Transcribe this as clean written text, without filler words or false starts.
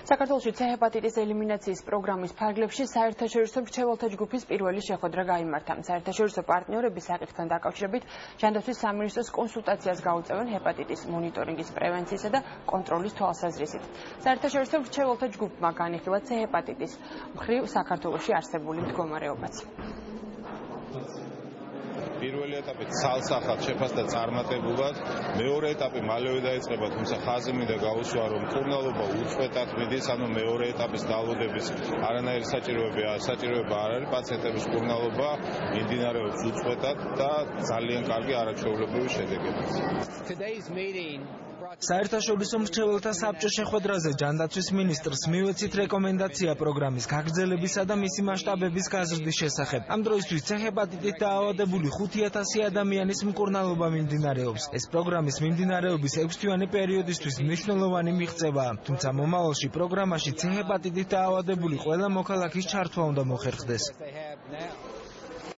საქართველოში C ჰეპატიტის ელიმინაციის პროგრამის ფარგლებში საერთაშორისო მრჩეველთა ჯგუფის პირველი შეხვედრა გაიმართა. საერთაშორისო პარტნიორები საკითხთან დაკავშირებით ჯანდაცვის სამინისტროს კონსულტაციას გაუწევენ ჰეპატიტის მონიტორინგის, პრევენციისა და კონტროლის თვალსაზრისით. საერთაშორისო მრჩეველთა ჯგუფმა განიხილა C ჰეპატიტის მხრივ საქართველოში არსებული მდგომარეობაც. პირველი ეტაპი ცალსახად შეფასდა წარმატებულად, მეორე ეტაპი მალევე დაიწყება, თუმცა ხაზი მინდა გაუსვა, რომ მკურნალობა უწყვეტად მიდის, ანუ მეორე ეტაპის დალოდების არანაირი საჭიროება არ არის, პაციენტების მკურნალობა მიმდინარეობს უწყვეტად და ძალიან კარგი არაჩვეულებრივი შედეგებით. საერთაშორისო მრჩეველთა საბჭოს შეხვედრაზე ჯანდაცვის მინისტრს მივეცით რეკომენდაცია პროგრამის გაგრძელებისა და მისი მასშტაბების გაზრდის შესახებ. ამ დროისთვის C ჰეპატიტით დაავადებული 5,000 ადამიანის მკურნალობა მიმდინარეობს. ეს პროგრამის მიმდინარეობის 6-თვიანი პერიოდისთვის მნიშვნელოვანი მიღწევაა, თუმცა მომავალში პროგრამაში C ჰეპატიტით დაავადებული ყველა მოქალაქის ჩართვა უნდა მოხერხდეს.